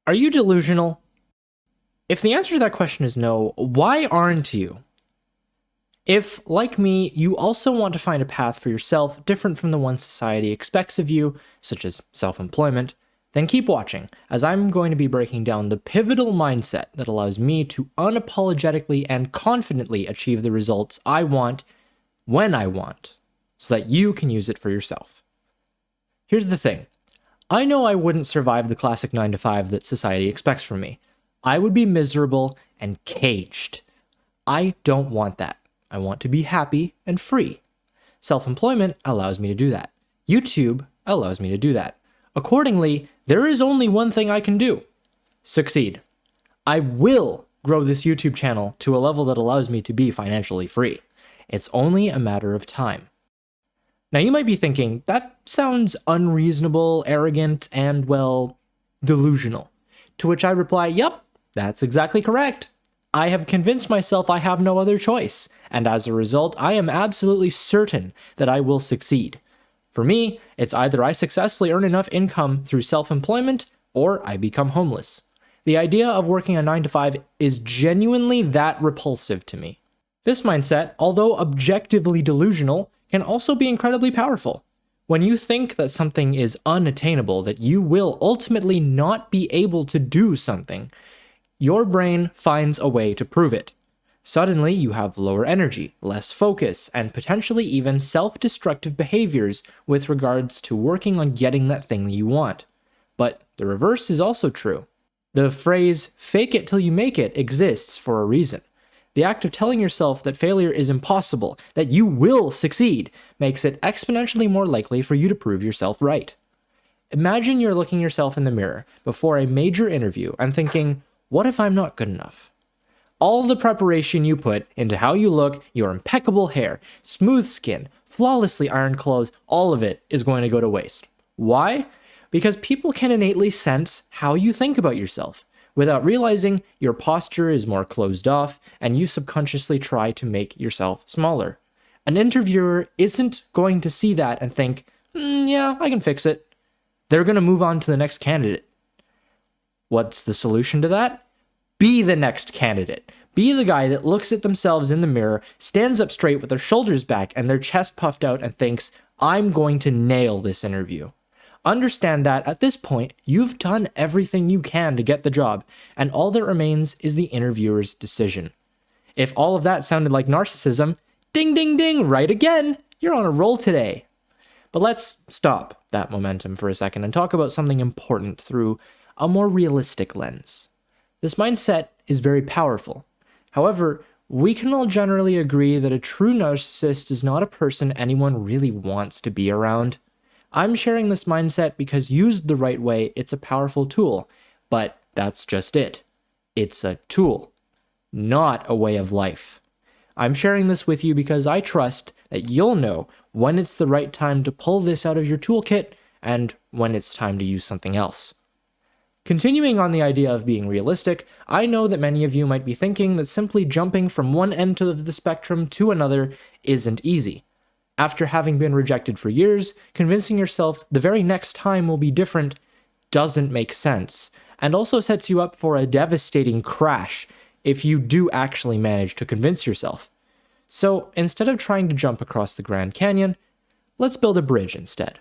Are you delusional? If the answer to that question is no, why aren't you? If, like me, you also want to find a path for yourself different from the one society expects of you, such as self-employment, then keep watching, as I'm going to be breaking down the pivotal mindset that allows me to unapologetically and confidently achieve the results I want when I want, so that you can use it for yourself. Here's the thing. I know I wouldn't survive the classic 9-to-5 that society expects from me. I would be miserable and caged. I don't want that. I want to be happy and free. Self-employment allows me to do that. YouTube allows me to do that. Accordingly, there is only one thing I can do: succeed. I will grow this YouTube channel to a level that allows me to be financially free. It's only a matter of time. Now you might be thinking, that sounds unreasonable, arrogant, and, well, delusional. To which I reply, yep, that's exactly correct. I have convinced myself I have no other choice, and as a result, I am absolutely certain that I will succeed. For me, it's either I successfully earn enough income through self-employment, or I become homeless. The idea of working a 9-to-5 is genuinely that repulsive to me. This mindset, although objectively delusional, can also be incredibly powerful. When you think that something is unattainable, that you will ultimately not be able to do something, your brain finds a way to prove it. Suddenly, you have lower energy, less focus, and potentially even self-destructive behaviors with regards to working on getting that thing you want. But the reverse is also true. The phrase, "fake it till you make it," exists for a reason. The act of telling yourself that failure is impossible, that you will succeed, makes it exponentially more likely for you to prove yourself right. Imagine you're looking yourself in the mirror before a major interview and thinking, what if I'm not good enough? All the preparation you put into how you look, your impeccable hair, smooth skin, flawlessly ironed clothes, all of it is going to go to waste. Why? Because people can innately sense how you think about yourself. Without realizing, your posture is more closed off, and you subconsciously try to make yourself smaller. An interviewer isn't going to see that and think, yeah, I can fix it. They're going to move on to the next candidate. What's the solution to that? Be the next candidate. Be the guy that looks at themselves in the mirror, stands up straight with their shoulders back and their chest puffed out and thinks, I'm going to nail this interview. Understand that at this point, you've done everything you can to get the job, and all that remains is the interviewer's decision. If all of that sounded like narcissism, ding ding ding, right again, you're on a roll today. But let's stop that momentum for a second and talk about something important through a more realistic lens. This mindset is very powerful. However, we can all generally agree that a true narcissist is not a person anyone really wants to be around. I'm sharing this mindset because used the right way, it's a powerful tool, but that's just it. It's a tool, not a way of life. I'm sharing this with you because I trust that you'll know when it's the right time to pull this out of your toolkit and when it's time to use something else. Continuing on the idea of being realistic, I know that many of you might be thinking that simply jumping from one end of the spectrum to another isn't easy. After having been rejected for years, convincing yourself the very next time will be different doesn't make sense, and also sets you up for a devastating crash if you do actually manage to convince yourself. So instead of trying to jump across the Grand Canyon, let's build a bridge instead.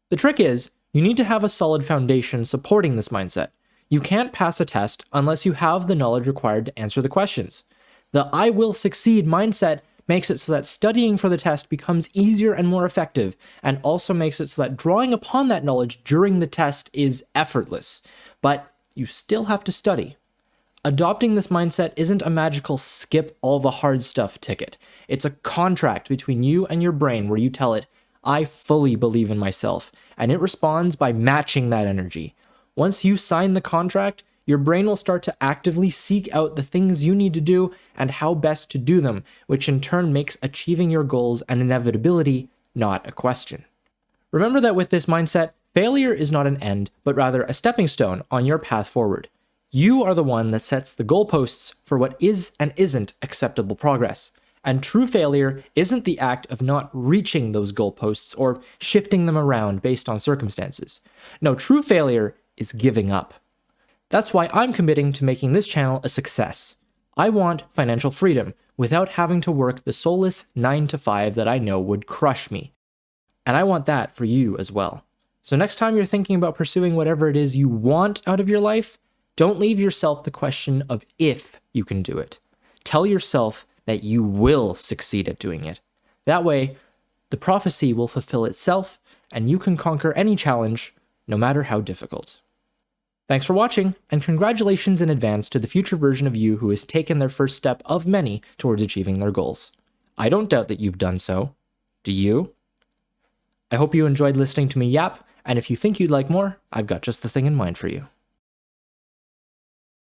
The trick is, you need to have a solid foundation supporting this mindset. You can't pass a test unless you have the knowledge required to answer the questions. The I will succeed mindset makes it so that studying for the test becomes easier and more effective, and also makes it so that drawing upon that knowledge during the test is effortless. But you still have to study. Adopting this mindset isn't a magical skip all the hard stuff ticket. It's a contract between you and your brain where you tell it, I fully believe in myself, and it responds by matching that energy. Once you sign the contract, your brain will start to actively seek out the things you need to do and how best to do them, which in turn makes achieving your goals an inevitability, not a question. Remember that with this mindset, failure is not an end, but rather a stepping stone on your path forward. You are the one that sets the goalposts for what is and isn't acceptable progress. And true failure isn't the act of not reaching those goalposts or shifting them around based on circumstances. No, true failure is giving up. That's why I'm committing to making this channel a success. I want financial freedom without having to work the soulless 9 to 5 that I know would crush me. And I want that for you as well. So next time you're thinking about pursuing whatever it is you want out of your life, don't leave yourself the question of if you can do it. Tell yourself that you will succeed at doing it. That way, the prophecy will fulfill itself, and you can conquer any challenge, no matter how difficult. Thanks for watching, and congratulations in advance to the future version of you who has taken their first step of many towards achieving their goals. I don't doubt that you've done so. Do you? I hope you enjoyed listening to me yap, and if you think you'd like more, I've got just the thing in mind for you.